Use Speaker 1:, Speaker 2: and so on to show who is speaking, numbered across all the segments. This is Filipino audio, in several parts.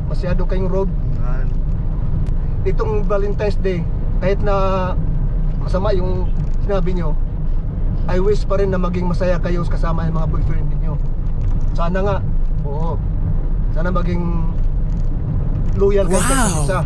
Speaker 1: Masyado kayong road. Itong Valentine's Day, kahit na masama yung sinabi nyo, I wish pa rin na maging masaya kayo kasama yung mga boyfriend ninyo. Sana nga. Oo. Sana maging loyal kayo sa isa.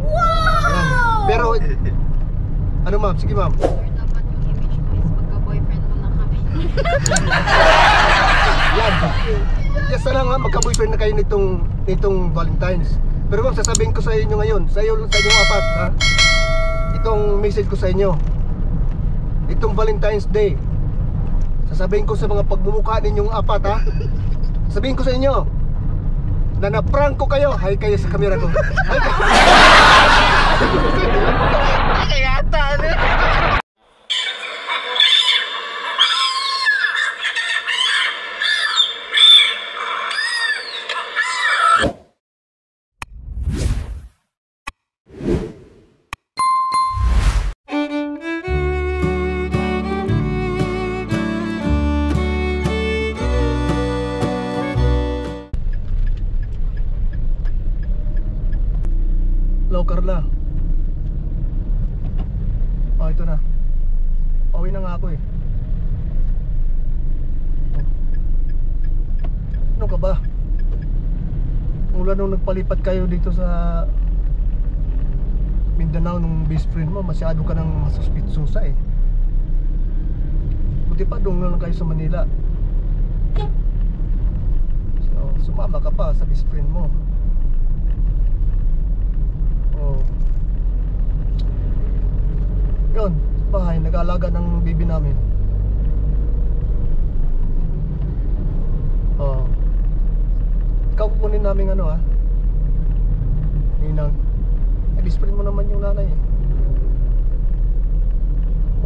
Speaker 1: Wow! Ayan. Pero ano ma'am? Sige ma'am.
Speaker 2: Dapat yung image mo is magka-boyfriend mo na kami.
Speaker 1: Yan. Yes, sana nga magka-boyfriend na kayo nitong Valentine's. Pero ma'am, sasabihin ko sa inyo ngayon, sa inyong apat, ha? Itong message ko sa inyo. Itong Valentine's Day, sasabihin ko sa mga pagmumukha ninyong apat, ha? Sabihin ko sa inyo na na-prank ko kayo. Hay kayo sa camera ko. Hay kayo. Kayata, ano? Hello Carla. Oh, ito na. Pauwi na nga ako eh. Ano ka ba? Mula nung nagpalipat kayo dito sa Mindanao nung best friend mo, masyado ka nang masuspitsusa eh. Buti pa doon lang kayo sa Manila. So, sumama ka pa sa best friend mo. Oh. Yun, bahay, nag-aalaga ng bibi namin. Oh. Ikaw kukunin namin ano, ha? Ninang. Best friend mo naman yung nanay eh.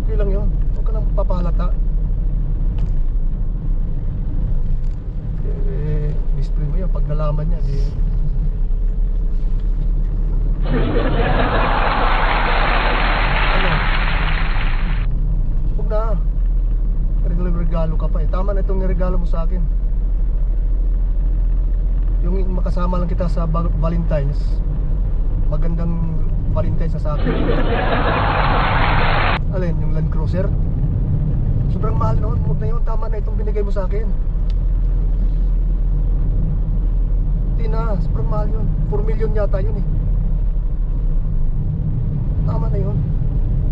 Speaker 1: Okay lang yun. Huwag ka nang papahalata. Best friend mo yun. Pag nalaman niya ano? Huwag na. Regalo ka pa eh. Tama na itong regalo mo sa akin. Yung makasama lang kita sa Valentine's. Magandang Valentine's sa akin. Alin, yung Land Cruiser? Sobrang mahal noon. Huwag na yun. Tama na itong binigay mo sa akin. Hindi na. Sobrang mahal yun. 4 million yata yun eh. Tama na yun.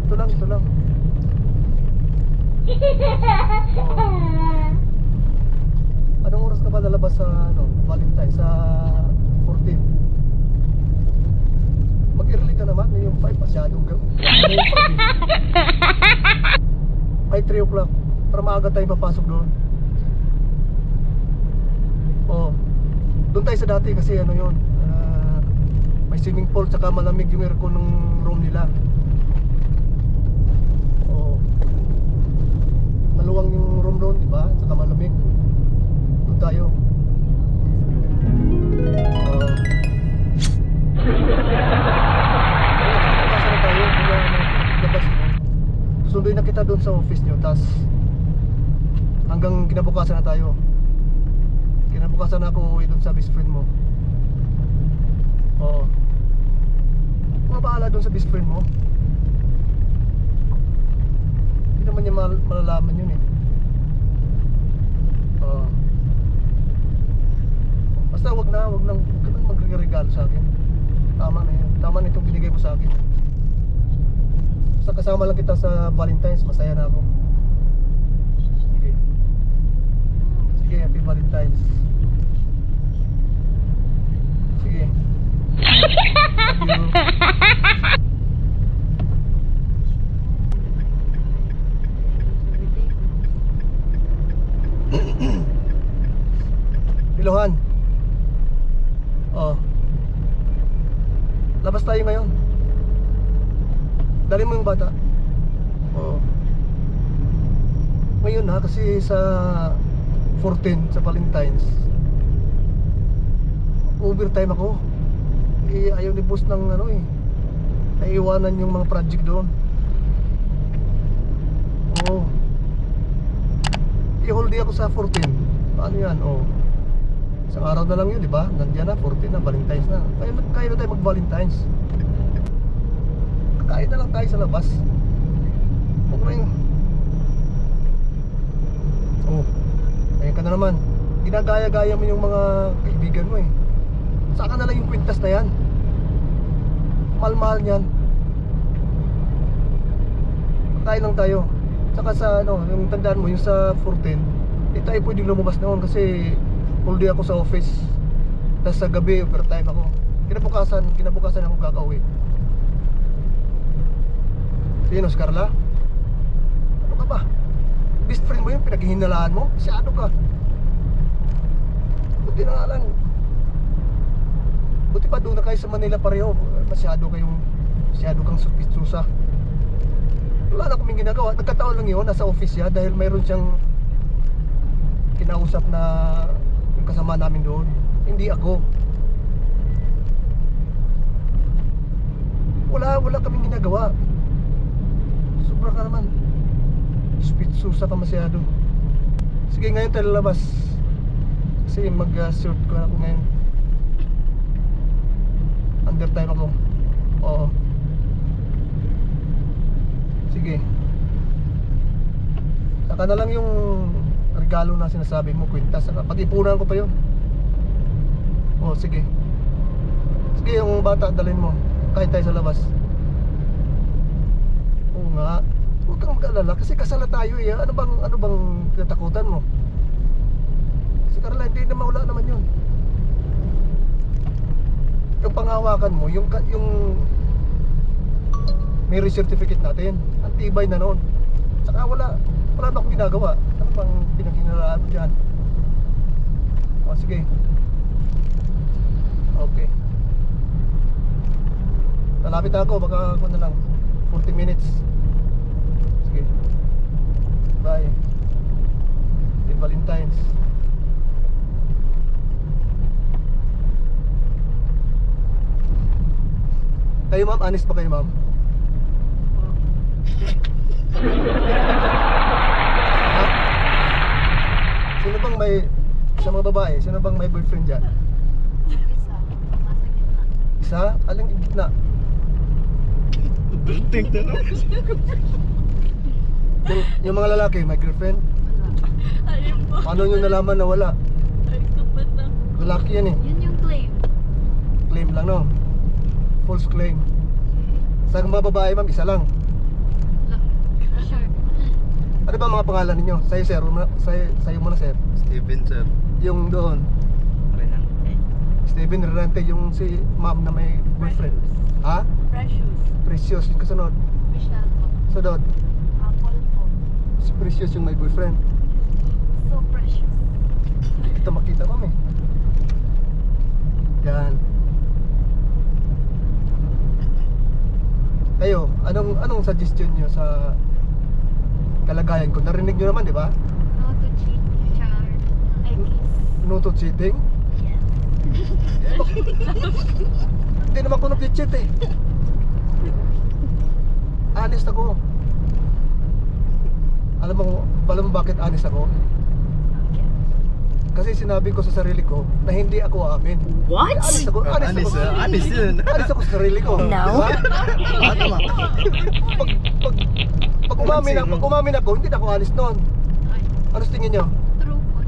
Speaker 1: Ito lang, ito lang. Oh. Anong oras ka ba lalabas sa Valentine? Sa 14? Mag-early ka naman. Yung 5 masyadong gawin. Ano yung 5 eh? Ay 3 o'clock. Para maaga tayo papasok doon. Oh. Doon tayo sa dati kasi ano yun, may swimming pool tsaka malamig yung aircon ng room nila. Oh. Maluwang yung room doon, di ba? Tsaka malamig. Doon tayo. Bukas na tayo, labas mo. Susunduin na kita doon sa office nyo, tas hanggang kinabukasan na tayo. Kinabukasan na ako uuwi doon sa best friend mo. Oo. Mabahala doon sa best friend mo. Hindi naman niya malalaman yun eh. Oo. Basta wag nang magregalo sa akin. Tama na yun. Tama na itong binigay mo sa akin. Basta kasama lang kita sa Valentine's, masaya na ako. Sige. Sige, happy Valentine's. Sige. Love you. Ilohan. Oh. Labas tayo ngayon. Dali mo yung bata. Oh. Ngayon ha, kasi sa 14 sa Valentine's overtime ako. Ayaw ni boss ng ano eh, naiiwanan yung mga project doon. Oo. I-hold ako sa 14. Paano yan? Oo. Isang araw na lang yun, di ba? Nandiyan na, 14 na, Valentine's na. Kaya na tayo mag-Valentine's. Kakain na lang tayo sa labas. Huwag na yun. Oh, ayun ka na naman. Ginagaya-gaya mo yung mga kaibigan mo eh. Saka na lang yung kwintas na yan. Mahal-mahal niyan. Kakain lang tayo. Saka sa ano, yung tandaan mo, yung sa 14, tayo pwedeng lumabas noon kasi full day ako sa office. Tapos sa gabi, overtime ako. Kinabukasan ako kakauwi. Sino, si Carla? Ano ka ba? Best friend mo yun, pinaghihinalaan mo? Masyado ka. Buti na nga lang. Buti pa doon na kayo sa Manila pareho. Masyado kang susa. Wala na kaming ginagawa. Nagkataon lang yun, nasa office siya dahil mayroon siyang kinausap na yung kasama namin doon. Hindi ako. Wala kaming ginagawa. Sobra ka naman. Susa ka masyado. Sige, ngayon tayo lalabas. Kasi mag-shoot ko ako ngayon. Under time ako. Oo. Sige. Saka na lang yung regalo na sinasabi mo, kwintas. Pag-ipunan ko pa yun. Oo, sige. Sige, yung bata dalhin mo. Kahit tayo sa labas. Oo nga. Huwag kang mag-alala kasi kasala tayo eh. Ano bang kinatakutan mo? Si Carla, hindi naman, wala naman yun. Yung panghawakan mo, yung marriage certificate natin, ang tibay na noon. Saka wala na akong ginagawa. Ano bang pinaghinaraan mo dyan? O sige. Okay. Malapit na ako, baka ako na lang 40 minutes. Sige. Bye. Happy Valentine's. Kayo ma'am, honest ba kayo ma'am? Ha? Sino bang may, sa mga babae, sino bang may boyfriend dyan?
Speaker 2: Isa. Nasa gitna.
Speaker 1: Isa? Aling gitna? Yung mga lalaki, may girlfriend?
Speaker 2: Wala.
Speaker 3: Ayun po.
Speaker 1: Paano nyo nalaman na wala?
Speaker 3: Ay, tapat na.
Speaker 1: Lalaki yan eh.
Speaker 2: Yun yung claim.
Speaker 1: Claim lang no? False claim. Sa mga babae ma'am, isa lang.
Speaker 2: Sure.
Speaker 1: Ano ba mga pangalan ninyo? Sa'yo sir, sa'yo muna sir.
Speaker 4: Steven, sir.
Speaker 1: Yung doon, Steven Renante, yung si ma'am na may boyfriend. Ha?
Speaker 3: Precious.
Speaker 1: Precious, yung kasunod.
Speaker 2: Michelle po.
Speaker 1: So doon,
Speaker 3: Apple po.
Speaker 1: si Precious yung may boyfriend.
Speaker 2: So precious.
Speaker 1: Kita makita kami. Yan. Kayo, anong suggestion nyo sa kalagayan ko? Narinig nyo naman, di ba?
Speaker 2: No to cheat. Char. X.
Speaker 1: No to cheating.
Speaker 2: Yes.
Speaker 1: Hindi naman ko nag-cheat eh. Honest ako. Alam mo bakit honest ako?
Speaker 2: Okay.
Speaker 1: Kasi sinabi ko sa sarili ko na hindi ako aamin.
Speaker 3: What?
Speaker 1: Honest ako.
Speaker 4: Honest yun.
Speaker 1: Honest ako sa sarili ko.
Speaker 3: No.
Speaker 1: Diba?
Speaker 4: Tama.
Speaker 1: Pag umamin ako, hindi na ako honest noon.
Speaker 2: Ay,
Speaker 1: Ano sa tingin nyo?
Speaker 2: true po.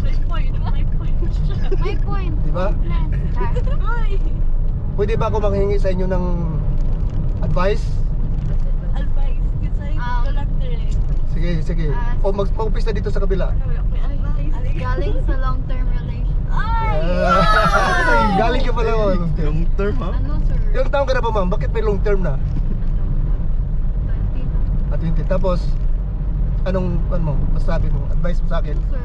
Speaker 3: May point. May point siya.
Speaker 2: May point.
Speaker 1: Diba?
Speaker 2: Yes. Char.
Speaker 3: Ay.
Speaker 1: Pwede ba ako manghingi sa inyo ng advice?
Speaker 3: Advice. Kasi collector eh.
Speaker 1: Sige. O mag-umpis na dito sa kabila.
Speaker 3: Ano, may advice.
Speaker 2: Galing sa long-term relation.
Speaker 3: Ay!
Speaker 1: Galing ka pala mo.
Speaker 4: Yung term, ha?
Speaker 2: Ano, sir?
Speaker 1: Ilang taon ka na ba ma'am? Bakit may long term na?
Speaker 2: Ano? 20.
Speaker 1: At 20. Tapos, anong mo? Masabi mo? Advice mo sa akin?
Speaker 2: Sir,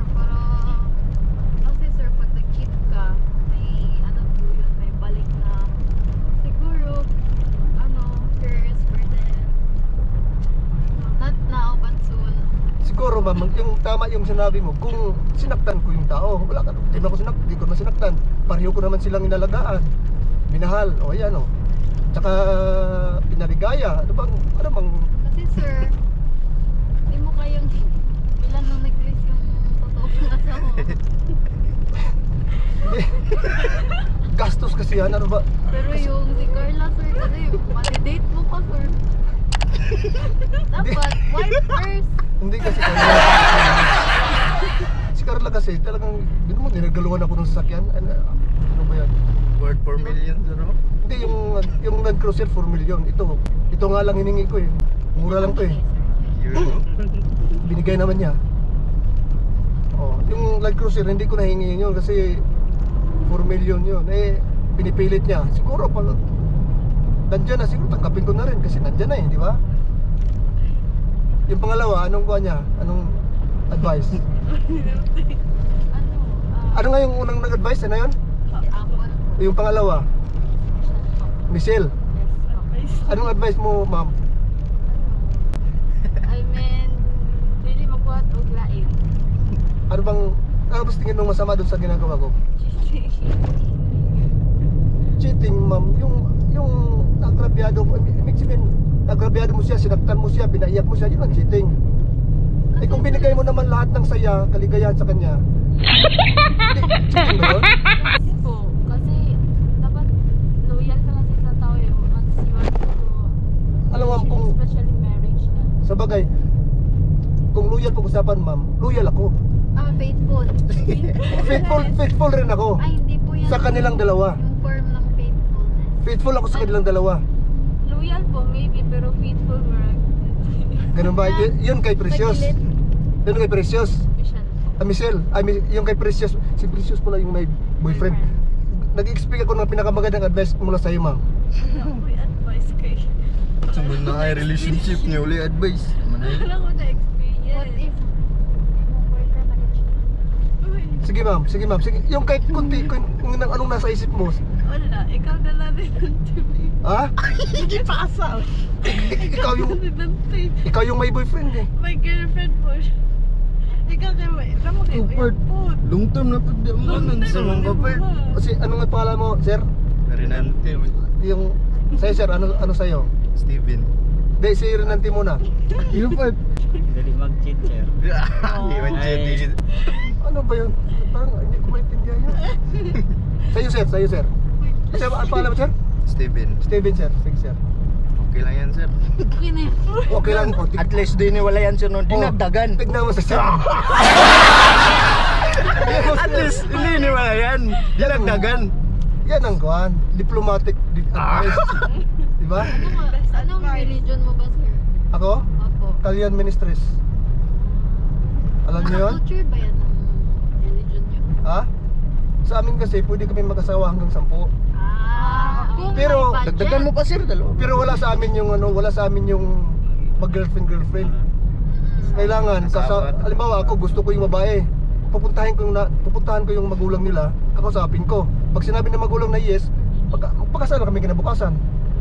Speaker 2: kasi sir, pag nag-cheat ka, may ano po yun, may balik na siguro, curious for them. Not now, but soon.
Speaker 1: Siguro ma'am, yung tama yung sinabi mo, kung sinaktan ko yung tao, wala ka, di ko naman sinaktan. Pareho ko naman silang inalagaan, minahal, o ayan o. Tsaka pinaligaya, ano bang,
Speaker 2: Kasi sir, hindi mo kayang ilan nung nag-release yung totoo ng asawa.
Speaker 1: Gastos kasi yan, ano ba?
Speaker 2: Pero yung si Carla, sir, kasi mali-date mo pa, sir. Dapat, wife first.
Speaker 1: Hindi kasi Carla. Si Carla kasi talagang, hindi mo, niragaluhan ako ng sasakyan. Ano ba yan?
Speaker 4: Worth 4 million, sir. oh.
Speaker 1: Hindi, yung Land Cruiser 4 million. Ito nga lang hiningi ko eh. Mura lang to eh.
Speaker 4: Yun.
Speaker 1: Binigay naman niya. Oh, yung Land Cruiser hindi ko nahingi yun kasi 4 million yun. Eh, pinipilit niya. Siguro pag nandyan na, siguro tanggapin ko na rin kasi nandyan na eh, di ba? Yung pangalawa, anong kuha niya? Anong advice?
Speaker 2: Ano?
Speaker 1: Ano nga yung unang nag-advise? Ano yun?
Speaker 2: Apple.
Speaker 1: Yung pangalawa, Michelle. Anong advice mo, ma'am?
Speaker 3: I mean, dili magbuhat og lain.
Speaker 1: Ano ba tingin mong masama doon sa ginagawa ko? Cheating, ma'am. Yung agrabyado, ibig sabihin, agrabyado mo siya, sinaktan mo siya, pinaiyak mo siya, yun ang cheating. Eh kung binigay mo naman lahat ng saya, kaligayahan sa kanya, cheating ba yun?
Speaker 3: Kasi po, kasi dapat loyal ka lang sa tao eh. Once you want to,
Speaker 1: Alam mo, kung-
Speaker 3: especially marriage na.
Speaker 1: Sa bagay, kung loyal pag-usapan, ma'am, loyal ako.
Speaker 2: Faithful.
Speaker 1: Faithful rin ako.
Speaker 2: Ay, hindi po yan.
Speaker 1: Sa kanilang dalawa.
Speaker 2: Yung form ng faithfulness.
Speaker 1: Faithful ako sa kanilang dalawa.
Speaker 3: Loyal po, maybe, pero faithful marag.
Speaker 1: Ganun ba? Yun kay Precious. Yun kay Precious.
Speaker 3: Michelle po.
Speaker 1: Michelle, yung kay Precious. Si Precious pala yung may boyfriend. Nag-explain ako ng pinakamagandang advice mula sa iyo, ma'am.
Speaker 3: May advice kay.
Speaker 4: Sumunod na kayo relationship niyo, uli advice.
Speaker 3: Wala ko na experience.
Speaker 2: What if yung boyfriend nag-cheat?
Speaker 3: Uy,
Speaker 1: Sige, ma'am. Sige. Yung kahit kunti, kung anong nasa isip mo.
Speaker 3: wala, ikaw na lang rin ang TV.
Speaker 1: Ha?
Speaker 4: Hindi pa kasal.
Speaker 1: Ikaw yung may boyfriend eh.
Speaker 3: My girlfriend po siya. Ikaw kayo, alam mo kayo,
Speaker 4: Super.
Speaker 3: food.
Speaker 4: Long term na pagdamanan sa mga kapal.
Speaker 1: Kasi ano nga pangalan mo, sir?
Speaker 4: Renante.
Speaker 1: Yung sa'yo, sir, ano sa'yo?
Speaker 4: Steven.
Speaker 1: Hindi, si Renante muna. Yung part.
Speaker 5: Dali mag-cheat, sir.
Speaker 4: Hindi man cheating.
Speaker 1: Ano ba yun? Parang hindi ko maintindihan yun. Sa'yo, sir. Kasi ano pangalan mo, sir?
Speaker 4: Steven.
Speaker 1: Steven, sir. Sige, sir.
Speaker 4: Okay lang yan, sir.
Speaker 2: Okay na yun.
Speaker 1: Okay lang po.
Speaker 5: At least din ni wala yan, sir, no? Dinagdagan.
Speaker 1: Tignan mo sa sir.
Speaker 4: At least, hindi ni wala yan. Dinagdagan.
Speaker 1: Yan ang kuhan. Diplomatic advice. Diba?
Speaker 2: Anong religion mo ba, sir?
Speaker 1: Ako?
Speaker 2: Opo.
Speaker 1: Kalyan Ministries. Alam niyo yun?
Speaker 2: Naka-culture ba yan ng religion niyo?
Speaker 1: Ha? Sa amin kasi pwede kami mag-asawa hanggang 10.
Speaker 2: Kung
Speaker 1: Pero,
Speaker 2: may budget.
Speaker 5: Dagdagan mo pa, sir, dalawa.
Speaker 1: Pero wala sa amin yung mag-girlfriend. Kailangan halimbawa ako gusto ko yung babae. Pupuntahan ko yung magulang nila, kakausapin ko. Pag sinabi ng magulang na yes, magpakasal kami kinabukasan.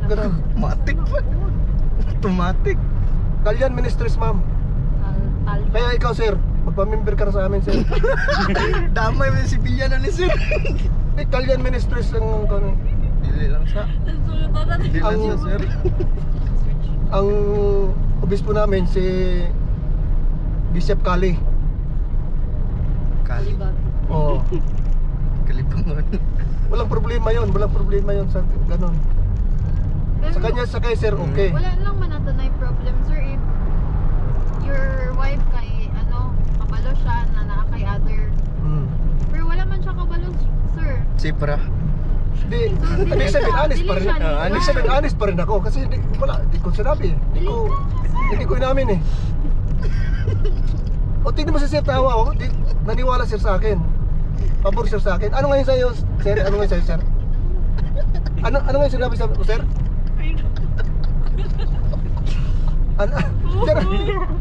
Speaker 1: Ganun.
Speaker 4: Matik pa. Automatic.
Speaker 1: Kalyan Ministries, ma'am. Kaya ikaw, sir, magpa-member ka na sa amin, sir.
Speaker 4: Damay mo si Pilya na ni sir.
Speaker 1: Kalyan Ministries ang
Speaker 4: Dili lang sa. Dili lang sa, sir.
Speaker 1: ang obispo namin si Bishop Kali.
Speaker 4: Kali.
Speaker 1: Oo.
Speaker 4: Kalibangan.
Speaker 1: Walang problema 'yon, sa ganun.
Speaker 2: Pero
Speaker 1: Sa kanya sa kay sir, okay.
Speaker 2: wala lang man nato na problem, sir, if your wife kay kabalo siya na naa kay other.
Speaker 1: Mm.
Speaker 2: Pero wala man siya kabalo, sir.
Speaker 4: Sipra.
Speaker 1: Di,
Speaker 2: So, dili
Speaker 1: ibig sabihin,
Speaker 2: siya-
Speaker 1: honest
Speaker 2: dili
Speaker 1: pa rin.
Speaker 2: siya liwan.
Speaker 1: Ibig sabihin, honest pa rin ako. Kasi di ko sinabi. Hindi ko inamin eh. O tingnan mo si Sir tawa, oh. Naniwala Sir sa akin. Pabor Sir sa akin. Ano ngayon sa'yo, Sir? Ano ngayon sa'yo, Sir? Ano ngayon sinabi sa Sir?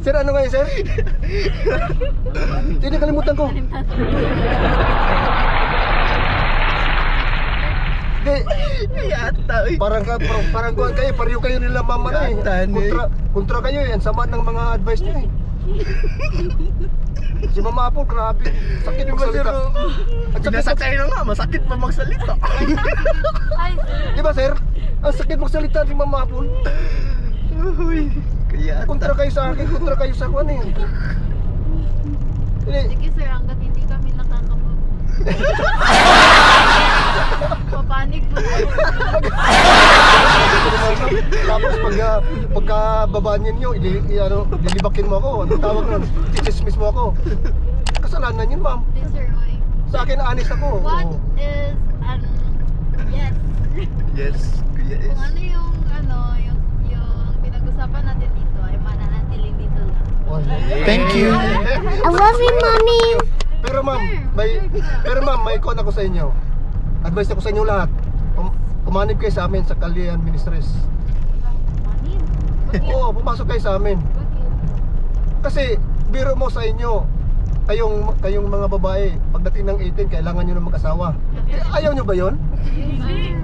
Speaker 1: Sir, ano ngayon, Sir? Hindi, kalimutan ko. Hindi,
Speaker 4: Yata.
Speaker 1: parang kuhan kayo, pareho kayo nila mama na eh.
Speaker 4: Yatan eh.
Speaker 1: Kontra kayo eh, ang sama ng mga advice niyo eh. Si Mama Apo, grabe. Sakit yung salita. Ang sakit
Speaker 4: Nasa China nga, masakit pa magsalita.
Speaker 3: Ay,
Speaker 1: Di ba, sir? Ang sakit magsalita ni Mama Apo.
Speaker 4: Uy. Kaya
Speaker 1: Kontra kayo sa akin, kontra kayo sa kuhan eh. Hindi,
Speaker 2: Sige, sir, hanggat hindi kami nakakapag Papanig po.
Speaker 1: Tapos pagka babaan ninyo, dilibakin mo ako. Ano tawag nun? Chichismis mo ako. Kasalanan yun, ma'am.
Speaker 2: Hindi, sir, oy.
Speaker 1: Sa akin, honest ako.
Speaker 2: What
Speaker 1: Oo.
Speaker 2: is, yes.
Speaker 4: Yes. Kuya
Speaker 2: Kung
Speaker 4: is.
Speaker 2: ano yung pinag-usapan natin dito ay mananatiling dito lang.
Speaker 1: Oh,
Speaker 5: Thank you.
Speaker 6: I love you, mommy.
Speaker 1: Pero ma'am, may kon ako sa inyo. Advice ako sa inyo lahat. Kumanib kayo sa amin sa Kalian Ministries.
Speaker 2: Manib?
Speaker 1: Oo, pumasok kayo sa amin. Kasi biro mo sa inyo, kayong mga babae, pagdating ng 18, kailangan nyo na mag-asawa. Ayaw nyo ba yon?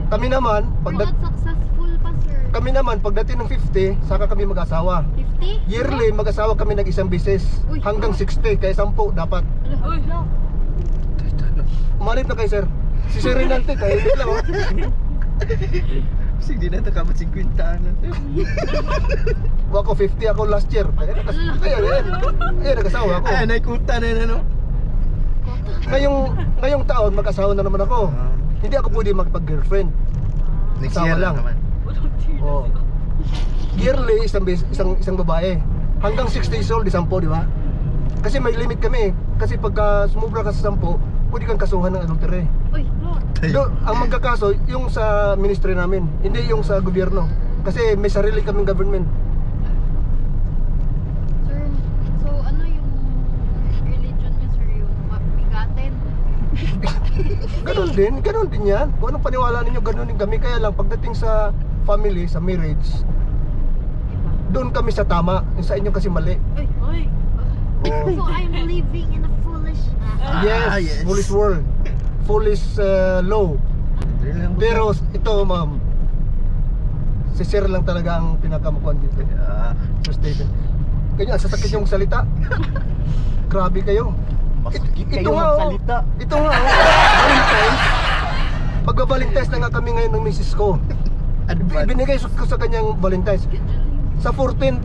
Speaker 1: Kami naman,
Speaker 2: We're not successful pa, sir.
Speaker 1: kami naman, pagdating ng 50, saka kami mag-asawa.
Speaker 2: 50?
Speaker 1: Yearly, mag-asawa kami ng isang beses.
Speaker 2: Uy.
Speaker 1: Hanggang 60, kaya 10 dapat.
Speaker 2: Uy, no.
Speaker 1: Umarip na kayo, sir. Si Sir Renante, kayo lang, oh.
Speaker 4: Sige na takabot 50 na.
Speaker 1: Ako 50 ako last year. Ayan, nag-asawa ako.
Speaker 4: Ay, naikuta na ano.
Speaker 1: Ngayong taon, mag-asawa na naman ako. Hindi ako pwede magpag-girlfriend.
Speaker 4: Next
Speaker 1: Asawa
Speaker 4: year
Speaker 1: lang.
Speaker 4: lang naman.
Speaker 1: Oh. Yearly, isang babae. Hanggang 60 years old, 10, di ba? Kasi may limit kami. Kasi pagka sumubra ka sa 10, pwede kang kasuhan ng adultery.
Speaker 2: Uy, no.
Speaker 1: Ang magkakaso, yung sa ministry namin, hindi yung sa gobyerno. Kasi may sarili kaming government.
Speaker 2: Sir, so ano yung religion niyo, sir? Yung mabigatin?
Speaker 1: Ganon din yan. Kung anong paniwala ninyo, ganon din kami. Kaya lang, pagdating sa family, sa marriage, doon kami sa tama. Yung sa inyo kasi mali.
Speaker 2: Uy, uy.
Speaker 1: Oh.
Speaker 2: So I'm living in a foolish...
Speaker 1: Yes, foolish world. Foolish law. Pero ito, ma'am, si Sir lang talaga ang pinakamukuhan dito. Sir Steven. Ganyan, sasakit yung salita. Grabe kayo.
Speaker 5: Masakit
Speaker 1: Ito
Speaker 5: kayo
Speaker 1: nga, oh.
Speaker 5: magsalita.
Speaker 1: Ito nga, oh. Valentine's. Magba-Valentine's na nga kami ngayon ng misis ko. Ibinigay ko sa kanyang Valentine's. Sa 14,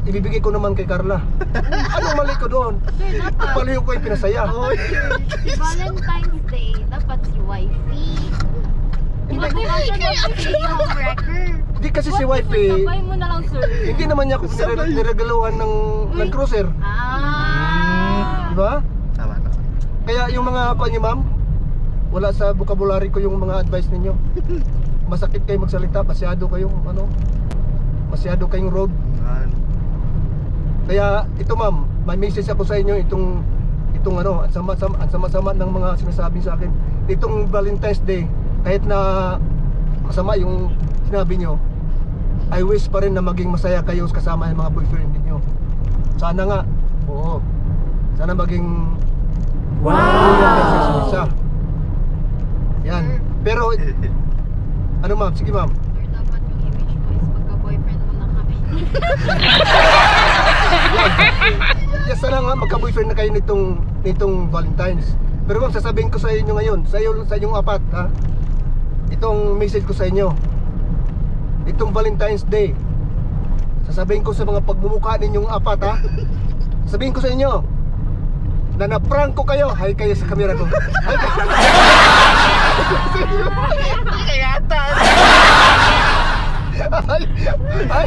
Speaker 1: ibibigay ko naman kay Carla. Anong mali ko doon?
Speaker 2: Sir, dapat
Speaker 1: Paliw ko yung pinasaya.
Speaker 2: si Valentine's Day, dapat si wifey.
Speaker 1: Hindi,
Speaker 2: Bakit ka si homewrecker?
Speaker 1: hindi kasi si wifey,
Speaker 3: Sabay mo na lang, sir.
Speaker 1: hindi naman niya ako niregaluhan ng Land Cruiser.
Speaker 2: Ah.
Speaker 1: Diba?
Speaker 4: Tama na.
Speaker 1: Kaya yung mga kuha niyo, ma'am, wala sa vocabulary ko yung mga advice ninyo. Masakit kayo magsalita, masyado kayong road. Kaya ito, ma'am, may message ako sa inyo itong ang sama-sama ng mga sinasabi sa akin. Itong Valentine's Day, kahit na masama yung sinabi nyo, I wish pa rin na maging masaya kayo kasama yung mga boyfriend ninyo. Sana nga. Oo. Sana maging wow! Yan. Pero ano, ma'am? Sige, ma'am.
Speaker 2: Sir, dapat yung image mo is pagka-boyfriend mo na kami.
Speaker 1: Yes, sana nga magka-boyfriend na kayo nitong Valentine's. Pero ma'am, sasabihin ko sa inyo ngayon, sa inyong apat, ha? Itong message ko sa inyo. Itong Valentine's Day, sasabihin ko sa mga pagmumukha ninyong apat, ha? Sabihin ko sa inyo na na-prank ko kayo. Hi kayo sa camera ko. Hi kayo. Ay.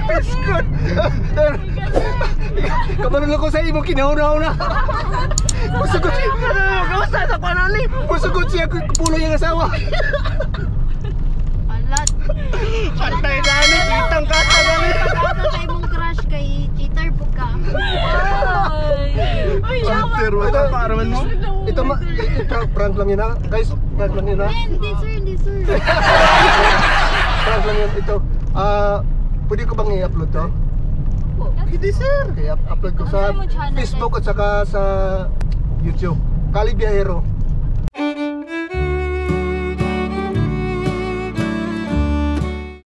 Speaker 1: Piskot. Kabalun ko sa imong kinahuna-una. Musugot siya. Kamusta sa panani? Musugot siya pulo yung asawa.
Speaker 2: Alat.
Speaker 1: Pantay gani, kitang kata gani.
Speaker 2: Pagkano sa imong crush kay cheater po ka.
Speaker 4: Cheater, wala para man mo.
Speaker 1: Ito prank lang yun, ha? Guys, prank lang yun, ha?
Speaker 2: Hindi sir.
Speaker 1: Prank lang yun. Ito, pwede ko bang i-upload to?
Speaker 4: Hindi sir.
Speaker 1: Okay, upload ko sa
Speaker 3: Ano mo channel,
Speaker 1: Facebook at saka sa YouTube. Kali Biyahero.